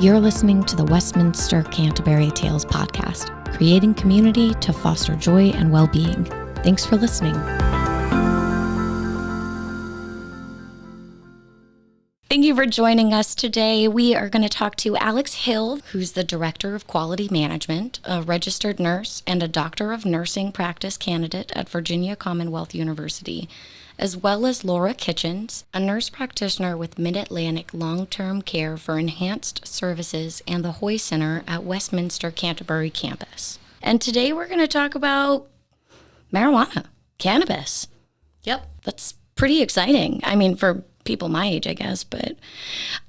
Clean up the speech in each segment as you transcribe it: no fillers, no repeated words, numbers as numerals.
You're listening to the Westminster Canterbury Tales podcast, creating community to foster joy and well-being. Thanks for listening. Thank you for joining us today. We are going to talk to Alex Hill, who's the Director of Quality Management, a registered nurse, and a Doctor of Nursing practice candidate at Virginia Commonwealth University, as well as Laura Kitchens, a nurse practitioner with Mid-Atlantic Long-Term Care for Enhanced Services and the Hoy Center at Westminster Canterbury campus. And today we're going to talk about marijuana, cannabis. Yep. That's pretty exciting. I mean, for people my age, I guess, but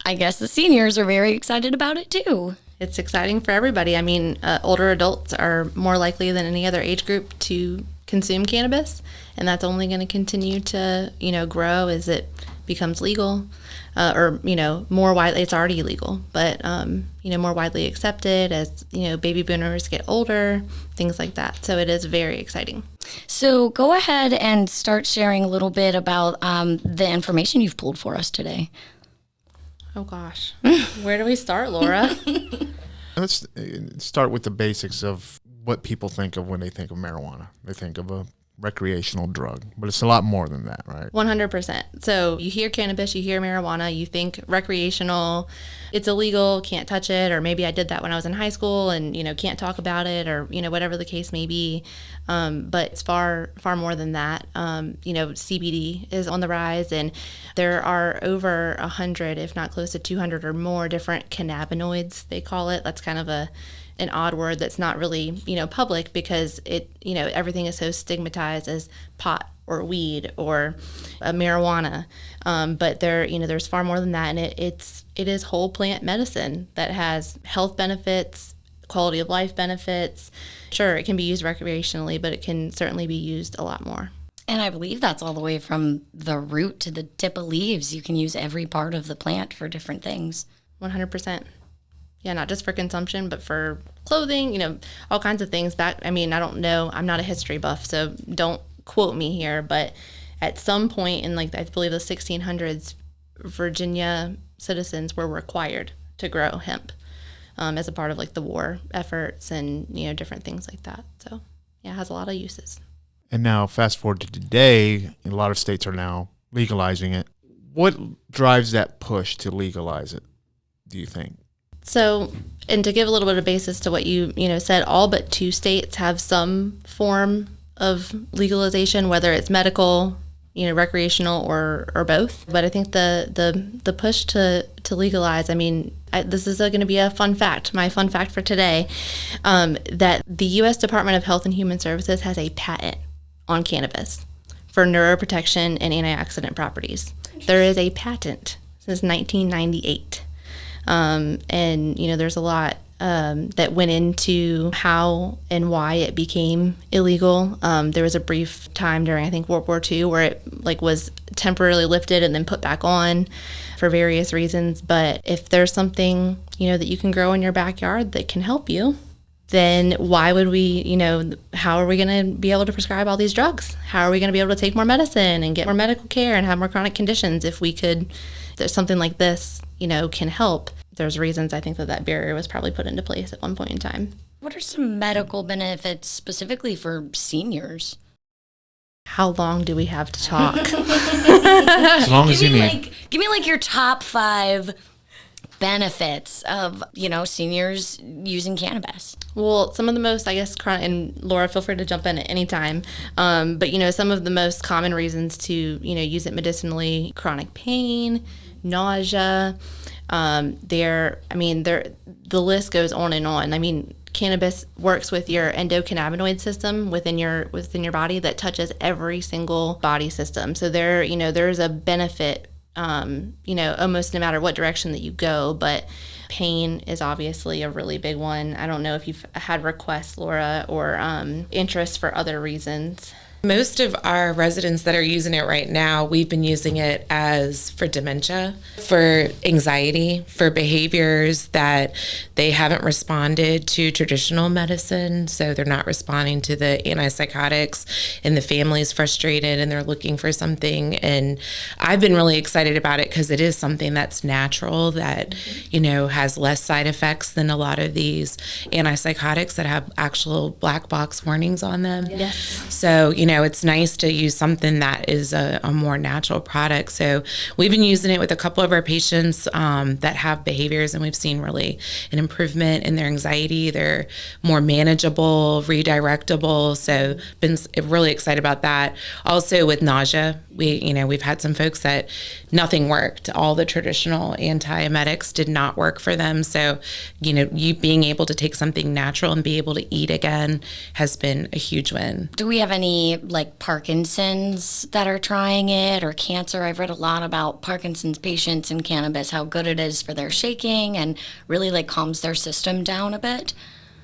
I guess the seniors are very excited about it too. It's exciting for everybody. I mean, older adults are more likely than any other age group to consume cannabis, and that's only going to continue to, grow as it becomes legal, or, more widely. It's already illegal, but, more widely accepted as, baby boomers get older, things like that. So it is very exciting. So go ahead and start sharing a little bit about the information you've pulled for us today. Oh, gosh. Where do we start, Laura? Let's start with the basics of what people think of when they think of marijuana. They think of a recreational drug, but it's a lot more than that, right? 100%. So you hear cannabis, you hear marijuana, you think recreational, it's illegal, can't touch it, or maybe I did that when I was in high school and, can't talk about it, or, whatever the case may be. But it's far, far more than that. CBD is on the rise, and there are over 100, if not close to 200 or more different cannabinoids, they call it. That's kind of an odd word that's not really, public, because it, everything is so stigmatized as pot or weed or marijuana. But there's far more than that. And it is whole plant medicine that has health benefits, quality of life benefits. Sure, it can be used recreationally, but it can certainly be used a lot more. And I believe that's all the way from the root to the tip of leaves. You can use every part of the plant for different things. 100%. Yeah, not just for consumption, but for clothing, all kinds of things. I don't know. I'm not a history buff, so don't quote me here. But at some point in, I believe the 1600s, Virginia citizens were required to grow hemp as a part of, the war efforts and, different things like that. So, yeah, it has a lot of uses. And now, fast forward to today, a lot of states are now legalizing it. What drives that push to legalize it, do you think? So, and to give a little bit of basis to what you said, all but 2 states have some form of legalization, whether it's medical, recreational, or both. But I think the push to legalize, this is going to be a fun fact, my fun fact for today, that the U.S. Department of Health and Human Services has a patent on cannabis for neuroprotection and antioxidant properties. There is a patent since 1998. And, there's a lot that went into how and why it became illegal. There was a brief time during, I think, World War II where it was temporarily lifted and then put back on for various reasons. But if there's something, that you can grow in your backyard that can help you, then why would we, how are we going to be able to prescribe all these drugs? How are we going to be able to take more medicine and get more medical care and have more chronic conditions if there's something like this, can help? There's reasons I think that barrier was probably put into place at one point in time. What are some medical benefits specifically for seniors? How long do we have to talk? As long as you need. Give me your top 5 benefits of, seniors using cannabis. Well, some of the most, I guess, and Laura, feel free to jump in at any time, but, some of the most common reasons to, use it medicinally: chronic pain, nausea. The list goes on and on. Cannabis works with your endocannabinoid system within your body that touches every single body system. So there's a benefit, almost no matter what direction that you go. But pain is obviously a really big one. I don't know if you've had requests, Laura, or interest for other reasons. Most of our residents that are using it right now, we've been using it as for dementia, for anxiety, for behaviors that they haven't responded to traditional medicine. So they're not responding to the antipsychotics, and the family's frustrated and they're looking for something. And I've been really excited about it because it is something that's natural, that, has less side effects than a lot of these antipsychotics that have actual black box warnings on them. Yes. So, it's nice to use something that is a more natural product. So we've been using it with a couple of our patients that have behaviors, and we've seen really an improvement in their anxiety. They're more manageable, redirectable. So been really excited about that. Also with nausea, we've had some folks that nothing worked. All the traditional antiemetics did not work for them. So, you being able to take something natural and be able to eat again has been a huge win. Do we have any like Parkinson's that are trying it, or cancer? I've read a lot about Parkinson's patients and cannabis, how good it is for their shaking and really like calms their system down a bit.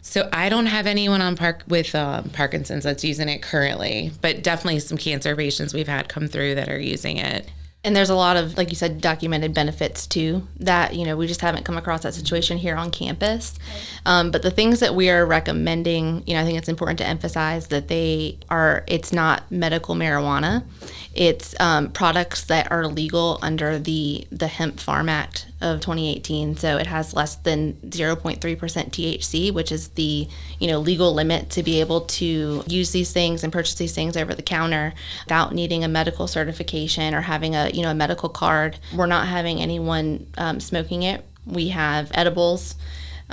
So I don't have anyone on with Parkinson's that's using it currently, but definitely some cancer patients we've had come through that are using it. And there's a lot of, like you said, documented benefits too that, we just haven't come across that situation here on campus. But the things that we are recommending, I think it's important to emphasize that it's not medical marijuana. It's products that are legal under the Hemp Farm Act of 2018. So it has less than 0.3% THC, which is the, legal limit to be able to use these things and purchase these things over the counter without needing a medical certification or having a medical card. We're not having anyone smoking it. We have edibles,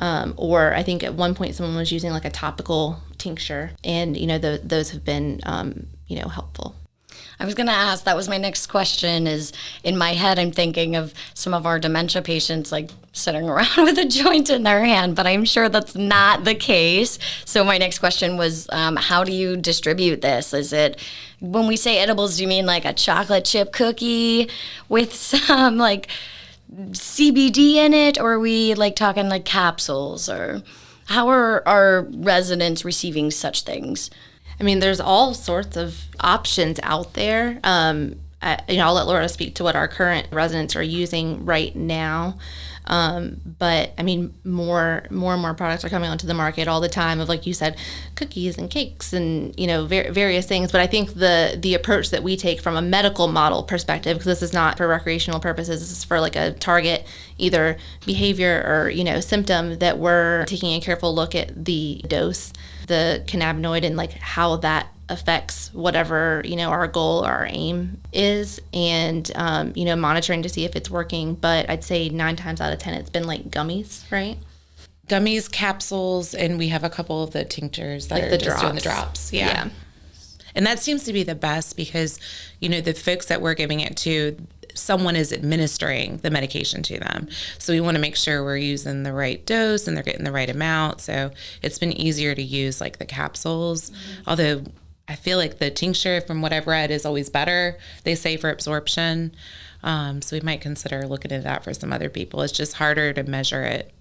or I think at one point someone was using like a topical tincture, and those have been helpful. I was going to ask, that was my next question, is in my head I'm thinking of some of our dementia patients like sitting around with a joint in their hand, but I'm sure that's not the case. So my next question was, how do you distribute this? Is it, when we say edibles, do you mean like a chocolate chip cookie with some like CBD in it, or are we like talking like capsules, or how are our residents receiving such things? I mean, there's all sorts of options out there. I'll let Laura speak to what our current residents are using right now. But I mean, more and more products are coming onto the market all the time of, like you said, cookies and cakes and, various things. But I think the approach that we take from a medical model perspective, because this is not for recreational purposes, this is for like a target, either behavior or, symptom, that we're taking a careful look at the dose, the cannabinoid, and like how that affects whatever, our goal or our aim is, and, monitoring to see if it's working. But I'd say 9 times out of 10, it's been like gummies, right? Gummies, capsules, and we have a couple of the tinctures that like are the just drops. doing the drops. Yeah. And that seems to be the best because, the folks that we're giving it to, someone is administering the medication to them. So we want to make sure we're using the right dose and they're getting the right amount. So it's been easier to use like the capsules, although I feel like the tincture, from what I've read, is always better, they say, for absorption. So we might consider looking at that for some other people. It's just harder to measure it.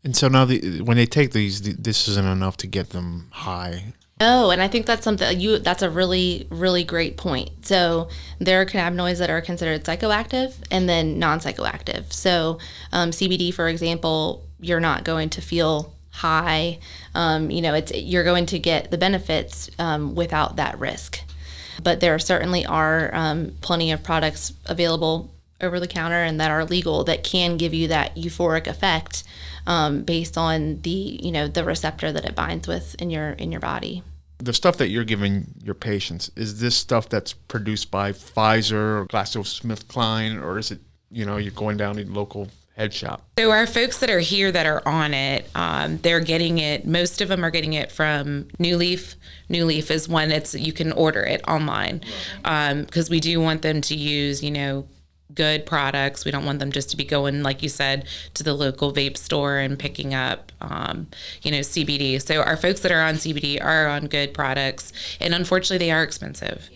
And so now when they take these, this isn't enough to get them high. Oh, and I think that's that's a really, really great point. So there are cannabinoids that are considered psychoactive and then non-psychoactive. So CBD, for example, you're not going to feel high. You're going to get the benefits without that risk. But there certainly are plenty of products available over the counter and that are legal that can give you that euphoric effect based on the receptor that it binds with in your body. The stuff that you're giving your patients, is this stuff that's produced by Pfizer or GlaxoSmithKline, or is it, you're going down to the local head shop? So our folks that are here that are on it, they're getting it, most of them are getting it from New Leaf. New Leaf is one you can order it online because we do want them to use, good products. We don't want them just to be going, like you said, to the local vape store and picking up, CBD. So our folks that are on CBD are on good products, and unfortunately they are expensive.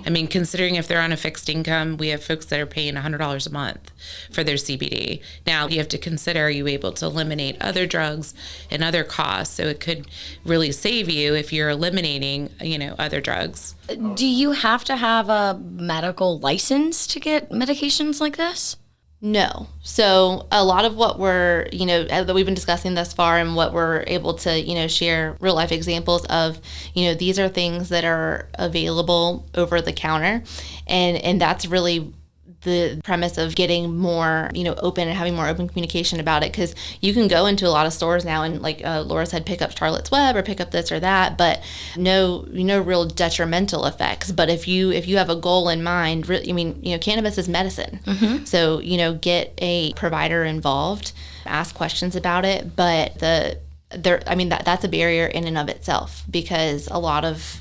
I mean, considering if they're on a fixed income, we have folks that are paying $100 a month for their CBD. Now, you have to consider, are you able to eliminate other drugs and other costs? So it could really save you if you're eliminating, other drugs. Do you have to have a medical license to get medications like this? No. So a lot of what we're, that we've been discussing thus far and what we're able to, share real life examples of, these are things that are available over the counter. And that's really the premise of getting more, open and having more open communication about it. Because you can go into a lot of stores now and, like Laura said, pick up Charlotte's Web or pick up this or that, but no real detrimental effects. But if you have a goal in mind, cannabis is medicine. Mm-hmm. So, get a provider involved, ask questions about it. But that's a barrier in and of itself, because a lot of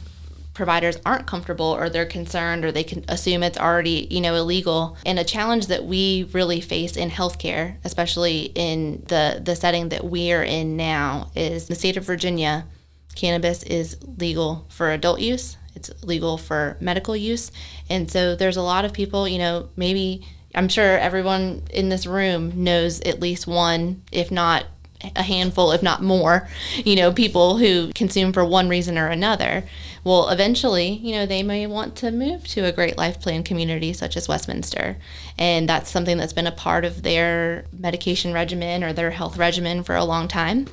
providers aren't comfortable, or they're concerned, or they can assume it's already, illegal. And a challenge that we really face in healthcare, especially in the setting that we are in now, is the state of Virginia, cannabis is legal for adult use. It's legal for medical use. And so there's a lot of people, maybe, I'm sure everyone in this room knows at least one, if not a handful, if not more, people who consume for one reason or another. Well, eventually, they may want to move to a Great Life Plan community such as Westminster. And that's something that's been a part of their medication regimen or their health regimen for a long time.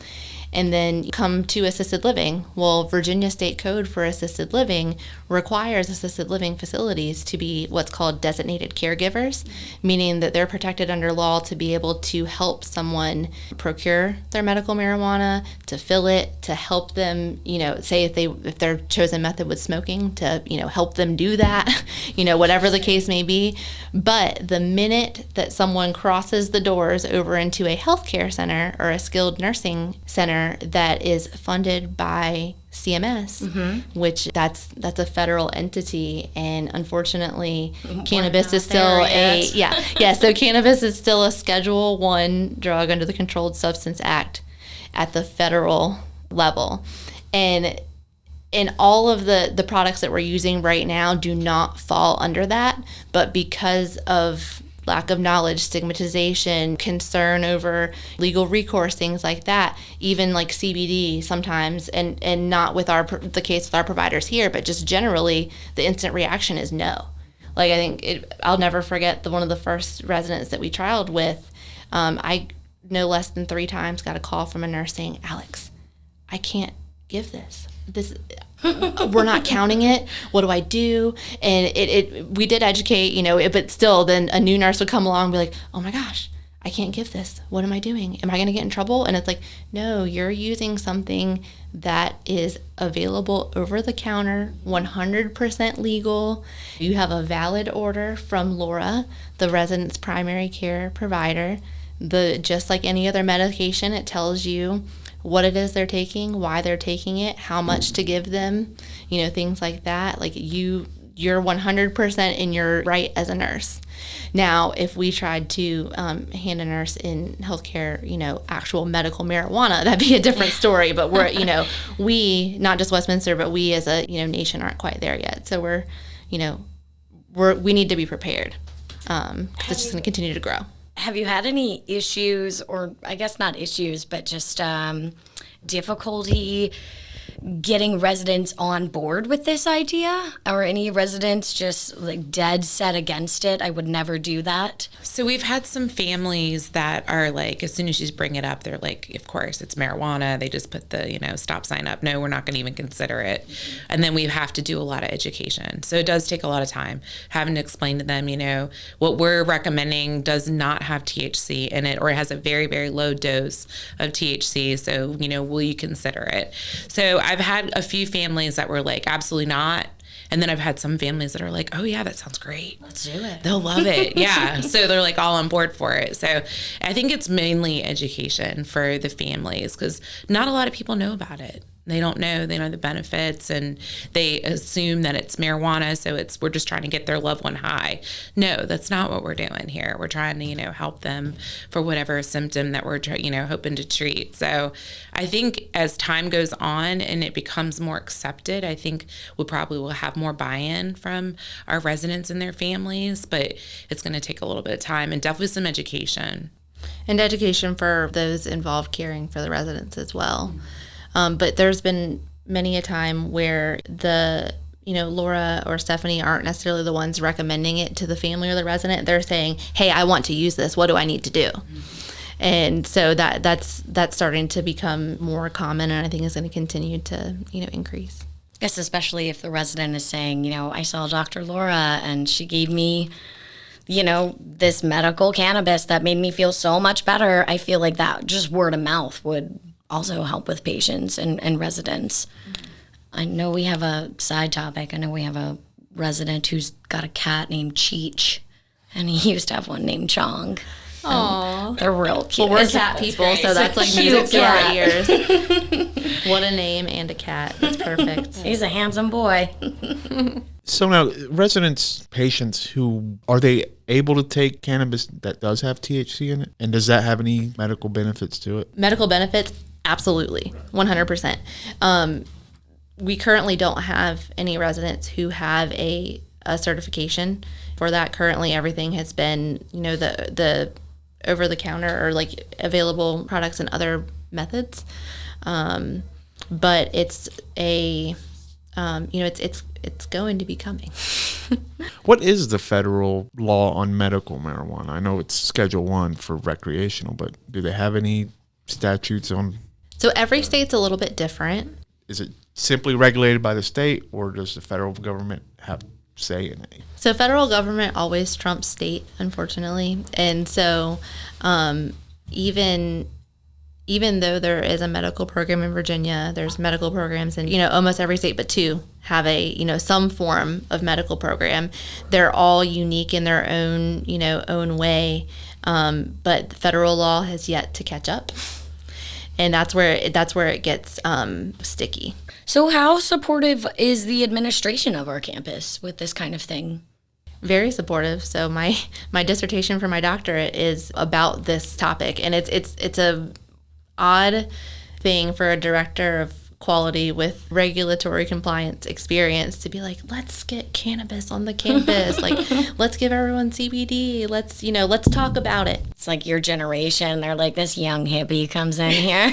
And then come to assisted living. Well, Virginia State Code for assisted living requires assisted living facilities to be what's called designated caregivers, meaning that they're protected under law to be able to help someone procure their medical marijuana, to fill it, to help them, say if their chosen method was smoking, to, help them do that, whatever the case may be. But the minute that someone crosses the doors over into a healthcare center or a skilled nursing center that is funded by CMS, mm-hmm. which that's a federal entity, and unfortunately, cannabis is still so cannabis is still a Schedule I drug under the Controlled Substance Act at the federal level, and all of the products that we're using right now do not fall under that, but because of lack of knowledge, stigmatization, concern over legal recourse, things like that, even like CBD sometimes, and not with the case with our providers here, but just generally, the instant reaction is no. Like, I think I'll never forget one of the first residents that we trialed with. I no less than 3 times got a call from a nurse saying, "Alex, I can't give this. We're not counting it. What do I do?" And we did educate, but still, then a new nurse would come along and be like, "Oh my gosh, I can't give this. What am I doing? Am I going to get in trouble?" And it's like, no, you're using something that is available over the counter, 100% legal. You have a valid order from Laura, the resident's primary care provider. Just like any other medication, it tells you what it is they're taking, why they're taking it, how much to give them, things like that. Like, you're 100% in your right as a nurse. Now, if we tried to hand a nurse in healthcare, actual medical marijuana, that'd be a different story. But we're, we, not just Westminster, but we as a, nation aren't quite there yet. So we need to be prepared, because it's just going to continue to grow. Have you had any issues, or I guess not issues, but just difficulty getting residents on board with this idea? Or any residents just like dead set against it? I would never do that. So we've had some families that are like, as soon as you bring it up, they're like, of course, it's marijuana. They just put the, stop sign up. No, we're not going to even consider it. And then we have to do a lot of education. So it does take a lot of time having to explain to them, what we're recommending does not have THC in it, or it has a very, very low dose of THC. So, will you consider it? So I've had a few families that were like, absolutely not. And then I've had some families that are like, oh yeah, that sounds great. Let's do it. They'll love it. Yeah. So they're like all on board for it. So I think it's mainly education for the families, because not a lot of people know about it. They don't know. They know the benefits, and they assume that it's marijuana, so we're just trying to get their loved one high. No, that's not what we're doing here. We're trying to, help them for whatever symptom that we're, hoping to treat. So I think as time goes on and it becomes more accepted, I think we probably will have more buy-in from our residents and their families, but it's going to take a little bit of time and definitely some education. And education for those involved caring for the residents as well. But there's been many a time where Laura or Stephanie aren't necessarily the ones recommending it to the family or the resident. They're saying, hey, I want to use this. What do I need to do? And so that's starting to become more common, and I think is going to continue to, increase. Yes, especially if the resident is saying, I saw Dr. Laura and she gave me, this medical cannabis that made me feel so much better. I feel like that just word of mouth would also help with patients and residents. I know we have a side topic. I know we have a resident who's got a cat named Cheech, and he used to have one named Chong. Aww. They're real cute. Well, we're cat people, so that's like music to our ears. What a name and a cat. That's perfect. He's a handsome boy. So now, residents, patients, are they able to take cannabis that does have THC in it? And does that have any medical benefits to it? Medical benefits? Absolutely. 100%. We currently don't have any residents who have a certification for that. Currently, everything has been, the over-the-counter or like available products and other methods. But it's it's going to be coming. What is the federal law on medical marijuana? I know it's Schedule 1 for recreational, but do they have any statutes on? So every state's a little bit different. Is it simply regulated by the state, or does the federal government have say in it? So federal government always trumps state, unfortunately. And so even though there is a medical program in Virginia, there's medical programs in, almost every state but two have a, some form of medical program. They're all unique in their own, own way. But the federal law has yet to catch up. And that's where it gets sticky. So how supportive is the administration of our campus with this kind of thing? Very supportive. So my dissertation for my doctorate is about this topic, and it's a odd thing for a director of quality with regulatory compliance experience to be like, let's get cannabis on the campus. Like, let's give everyone CBD. Let's talk about it. It's like your generation. They're like, this young hippie comes in here.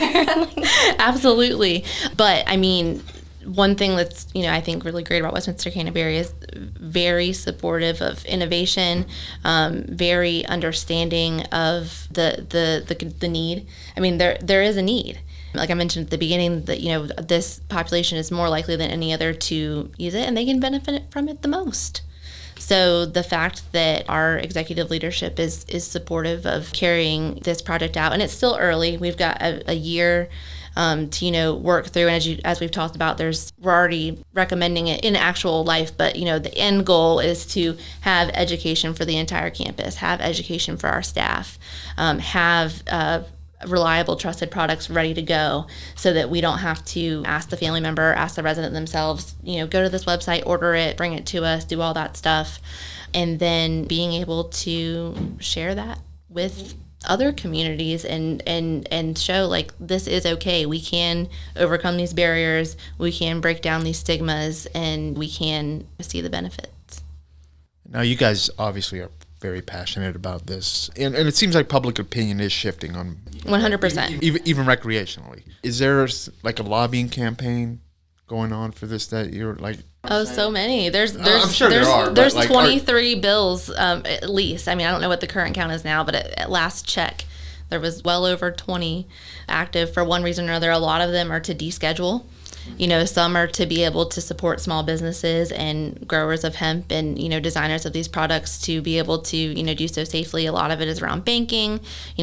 Absolutely. But I mean, one thing that's, I think really great about Westminster Canterbury is very supportive of innovation, very understanding of the need. I mean, there is a need. Like I mentioned at the beginning, that this population is more likely than any other to use it, and they can benefit from it the most. So the fact that our executive leadership is supportive of carrying this project out, and it's still early. We've got a year to work through, and as we've talked about, we're already recommending it in actual life, but the end goal is to have education for the entire campus, have education for our staff, have reliable, trusted products ready to go, so that we don't have to ask the family member, ask the resident themselves, go to this website, order it, bring it to us, do all that stuff, and then being able to share that with other communities and show like this is okay. We can overcome these barriers, we can break down these stigmas, and we can see the benefits. Now, you guys obviously are very passionate about this, and it seems like public opinion is shifting on 100%. Even recreationally. Is there like a lobbying campaign going on for this that you're like? Oh, so many. There's I'm sure there are. There's like, 23 bills at least. I mean, I don't know what the current count is now, but at last check, there was well over 20 active for one reason or another. A lot of them are to deschedule. Some are to be able to support small businesses and growers of hemp and, designers of these products to be able to, do so safely. A lot of it is around banking.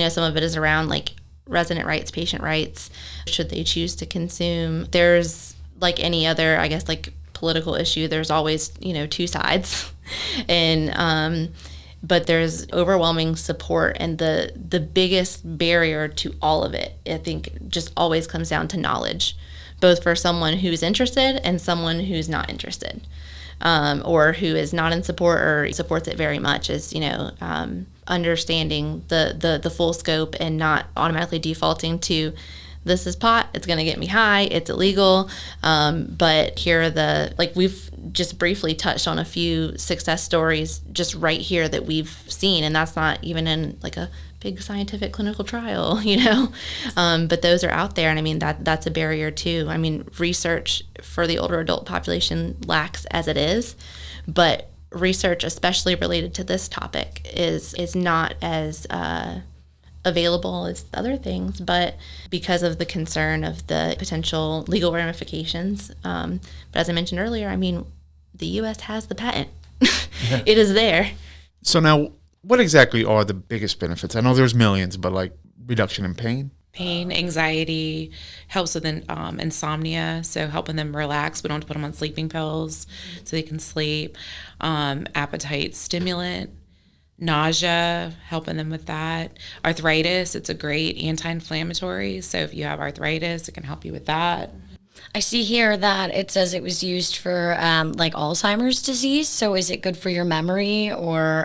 Some of it is around like resident rights, patient rights, should they choose to consume. There's like any other, I guess, like political issue, there's always, two sides. And, but there's overwhelming support, and the biggest barrier to all of it, I think, just always comes down to knowledge. both for someone who's interested and someone who's not interested, or who is not in support or supports it very much, is, understanding the full scope and not automatically defaulting to, this is pot, it's going to get me high, it's illegal. But here are we've just briefly touched on a few success stories just right here that we've seen. And that's not even in like a big scientific clinical trial, but those are out there. And I mean, that's a barrier too. I mean, research for the older adult population lacks as it is, but research, especially related to this topic, is not as available as other things, but because of the concern of the potential legal ramifications. But as I mentioned earlier, I mean, the U.S. has the patent. Yeah. It is there. So now, what exactly are the biggest benefits? I know there's millions, but like reduction in pain? Pain, anxiety, helps with insomnia, so helping them relax. We don't have to put them on sleeping pills so they can sleep. Appetite stimulant. Nausea, helping them with that. Arthritis, it's a great anti-inflammatory. So if you have arthritis, it can help you with that. I see here that it says it was used for like Alzheimer's disease. So is it good for your memory or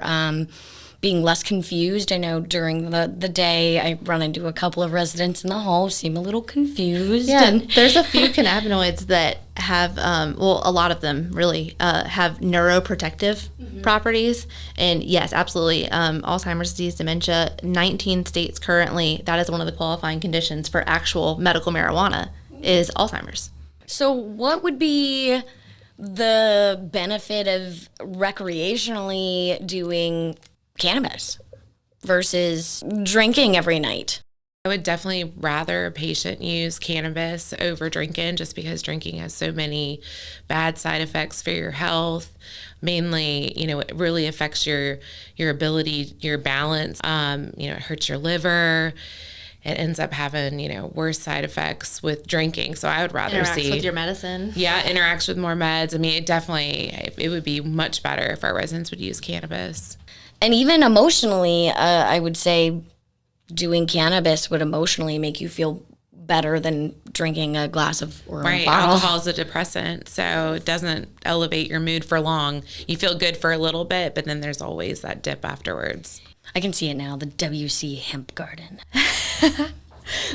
being less confused? I know during the day I run into a couple of residents in the hall who seem a little confused. Yeah, and there's a few cannabinoids that have, a lot of them really have neuroprotective properties. And yes, absolutely. Alzheimer's disease, dementia, 19 states currently, that is one of the qualifying conditions for actual medical marijuana is Alzheimer's. So what would be the benefit of recreationally doing cannabis versus drinking every night? I would definitely rather a patient use cannabis over drinking, just because drinking has so many bad side effects for your health. Mainly, it really affects your ability, your balance. It hurts your liver. It ends up having, worse side effects with drinking. So I would rather interacts with your medicine. Yeah, interacts with more meds. I mean, it would be much better if our residents would use cannabis. And even emotionally, I would say doing cannabis would emotionally make you feel better than drinking a glass of or a bottle. Alcohol is a depressant, so it doesn't elevate your mood for long. You feel good for a little bit, but then there's always that dip afterwards. I can see it now, the WC hemp garden.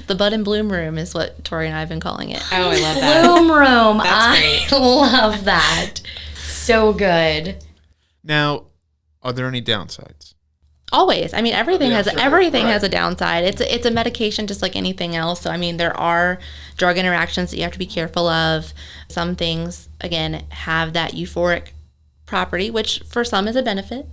The Bud and Bloom Room is what Tori and I have been calling it. Oh, I love that. Bloom Room. That's great. I love that. So good. Now, are there any downsides? Always. I mean, everything has Right. a downside. It's a medication just like anything else. So I mean, there are drug interactions that you have to be careful of. Some things, again, have that euphoric property, which for some is a benefit,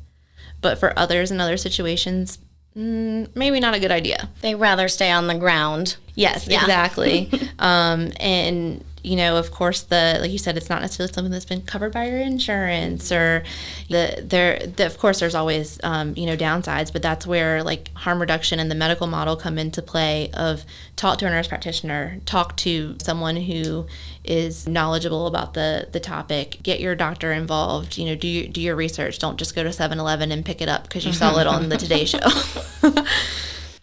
but for others in other situations, maybe not a good idea. They rather stay on the ground. Yes, Yeah. exactly. And of course, like you said, it's not necessarily something that's been covered by your insurance, or of course, there's always, downsides, but that's where like harm reduction and the medical model come into play of talk to a nurse practitioner, talk to someone who is knowledgeable about the topic, get your doctor involved, do your research. Don't just go to 7-Eleven and pick it up because you saw it on the Today Show.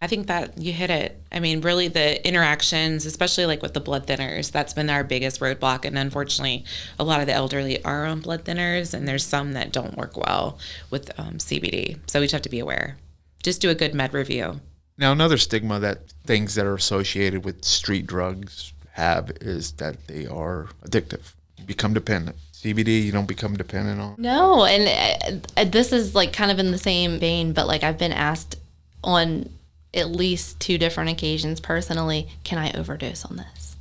I think that you hit it. I mean, really the interactions, especially like with the blood thinners, that's been our biggest roadblock. And unfortunately, a lot of the elderly are on blood thinners, and there's some that don't work well with CBD. So we just have to be aware. Just do a good med review. Now, another stigma that things that are associated with street drugs have is that they are addictive. You become dependent. CBD, you don't become dependent on. No, and this is like kind of in the same vein, but like I've been asked on at least 2 different occasions personally, can I overdose on this?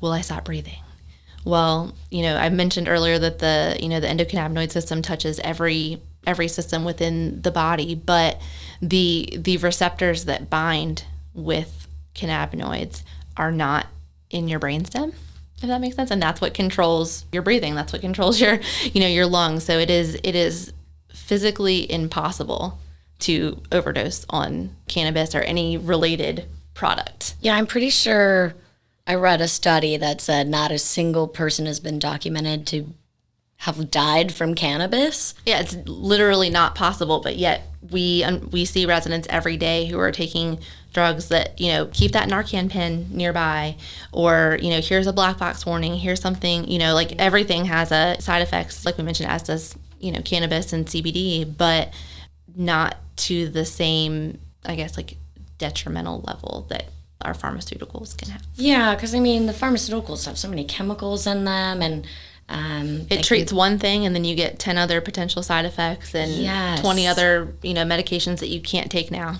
Will I stop breathing? Well, I mentioned earlier that the endocannabinoid system touches every system within the body, but the receptors that bind with cannabinoids are not in your brainstem, if that makes sense. And that's what controls your breathing. That's what controls your lungs. So it is physically impossible to overdose on cannabis or any related product. Yeah, I'm pretty sure I read a study that said not a single person has been documented to have died from cannabis. Yeah, it's literally not possible, but yet we see residents every day who are taking drugs that, keep that Narcan pen nearby, or, here's a black box warning, here's something, like everything has a side effects, like we mentioned, as does, cannabis and CBD, but not to the same, I guess, like detrimental level that our pharmaceuticals can have. Yeah, because the pharmaceuticals have so many chemicals in them, and it treats one thing, and then you get 10 other potential side effects and Yes. 20 other, medications that you can't take now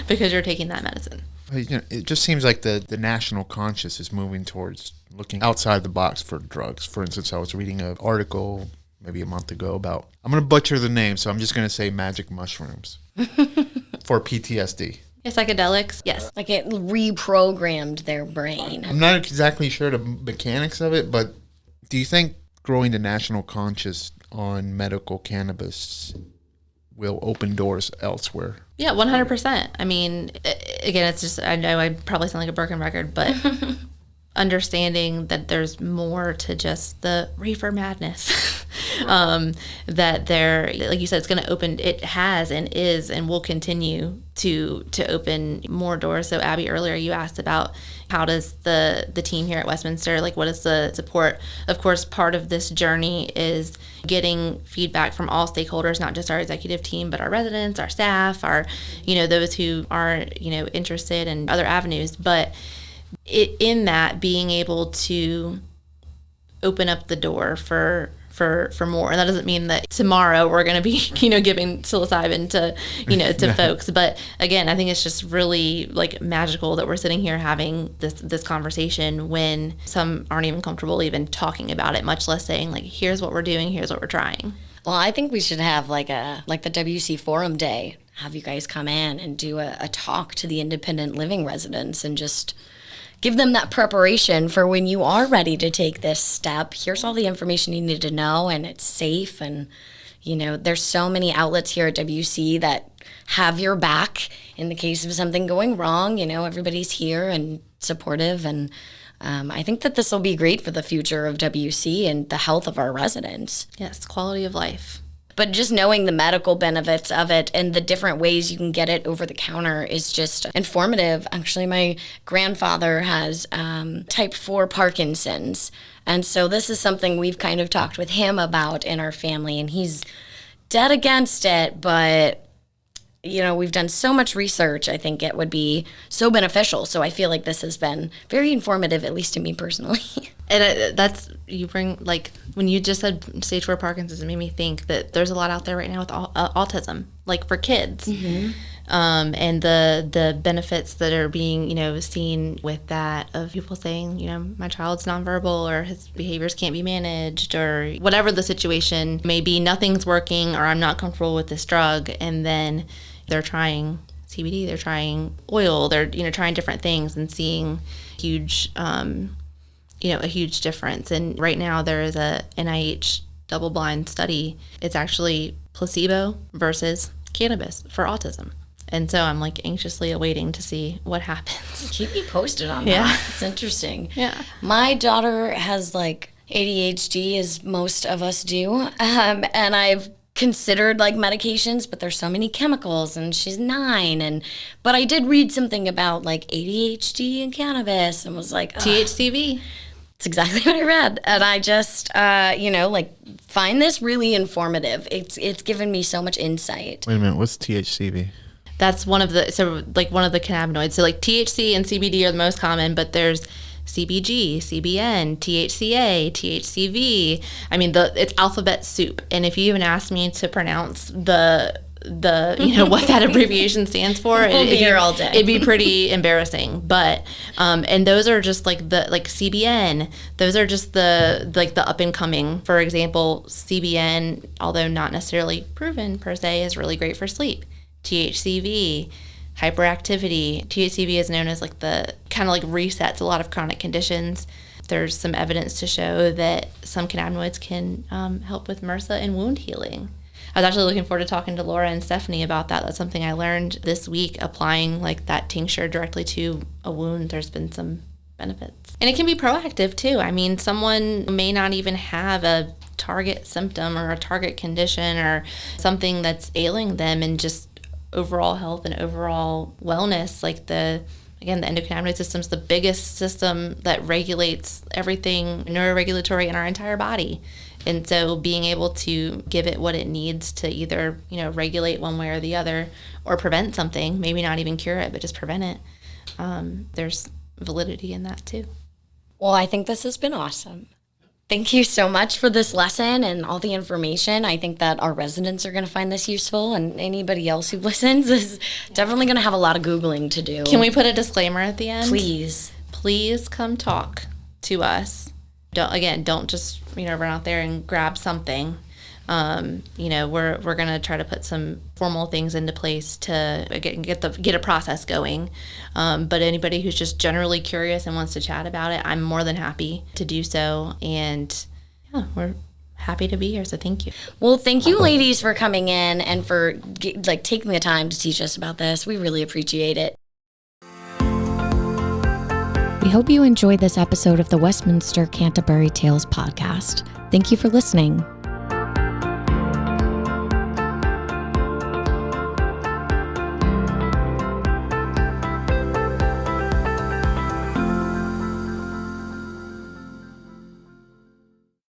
because you're taking that medicine. It just seems like the national conscious is moving towards looking outside the box for drugs. For instance, I was reading an article maybe a month ago about, I'm going to butcher the name, so I'm just going to say magic mushrooms for PTSD. Yeah, psychedelics, yes. like it reprogrammed their brain. I'm not exactly sure the mechanics of it, but do you think growing the national conscious on medical cannabis will open doors elsewhere? Yeah, 100%. I mean, again, it's just, I know I probably sound like a broken record, but understanding that there's more to just the reefer madness. That there, like you said, it's going to open, it has and is and will continue to open more doors. So Abby, earlier you asked about how does the team here at Westminster, like what is the support? Of course, part of this journey is getting feedback from all stakeholders, not just our executive team, but our residents, our staff, our, those who are, interested in other avenues. But in that, being able to open up the door for more. And that doesn't mean that tomorrow we're going to be, giving psilocybin to folks. But again, I think it's just really like magical that we're sitting here having this conversation when some aren't even comfortable even talking about it, much less saying like, here's what we're doing, here's what we're trying. Well, I think we should have like the WC Forum Day, have you guys come in and do a talk to the independent living residents and just give them that preparation for when you are ready to take this step. Here's all the information you need to know, and it's safe. And, there's so many outlets here at WC that have your back in the case of something going wrong. Everybody's here and supportive. And I think that this will be great for the future of WC and the health of our residents. Yes, quality of life. But just knowing the medical benefits of it and the different ways you can get it over the counter is just informative. Actually, my grandfather has type 4 Parkinson's. And so this is something we've kind of talked with him about in our family. And he's dead against it, but we've done so much research. I think it would be so beneficial. So I feel like this has been very informative, at least to me personally. And that's, you bring, like, when you just said stage 4 Parkinson's, it made me think that there's a lot out there right now with autism, like for kids. Mm-hmm. And the benefits that are being, seen with that, of people saying, my child's nonverbal, or his behaviors can't be managed, or whatever the situation may be, nothing's working, or I'm not comfortable with this drug. And then they're trying CBD, they're trying oil, they're, trying different things and seeing huge, a huge difference. And right now there is a NIH double-blind study. It's actually placebo versus cannabis for autism. And so I'm like anxiously awaiting to see what happens. Keep me posted on Yeah. that. It's interesting. Yeah. My daughter has like ADHD, as most of us do. And I've considered like medications, but there's so many chemicals, and she's 9. But I did read something about like ADHD and cannabis and was like, THCV. It's exactly what I read. And I just, find this really informative. It's given me so much insight. Wait a minute, what's THCV? That's one of the cannabinoids. So like THC and CBD are the most common, but there's CBG, CBN, THCA, THCV. I mean, it's alphabet soup. And if you even ask me to pronounce the what that abbreviation stands for, We'll be here all day. It'd be pretty embarrassing. But and those are just like CBN. Those are just the up and coming. For example, CBN, although not necessarily proven per se, is really great for sleep. THCV, hyperactivity. THCV is known as like the kind of like resets a lot of chronic conditions. There's some evidence to show that some cannabinoids can help with MRSA and wound healing. I was actually looking forward to talking to Laura and Stephanie about that. That's something I learned this week, applying like that tincture directly to a wound. There's been some benefits. And it can be proactive too. I mean, someone may not even have a target symptom or a target condition or something that's ailing them, and just overall health and overall wellness. Like the endocannabinoid system is the biggest system that regulates everything neuroregulatory in our entire body. And so being able to give it what it needs to either, regulate one way or the other, or prevent something, maybe not even cure it, but just prevent it. There's validity in that too. Well, I think this has been awesome. Thank you so much for this lesson and all the information. I think that our residents are going to find this useful, and anybody else who listens is definitely going to have a lot of Googling to do. Can we put a disclaimer at the end? Please. Please come talk to us. Don't just, run out there and grab something. We're going to try to put some formal things into place to get a process going. But anybody who's just generally curious and wants to chat about it, I'm more than happy to do so. And yeah, we're happy to be here. So thank you. Well, thank you ladies for coming in and for taking the time to teach us about this. We really appreciate it. We hope you enjoyed this episode of the Westminster Canterbury Tales podcast. Thank you for listening.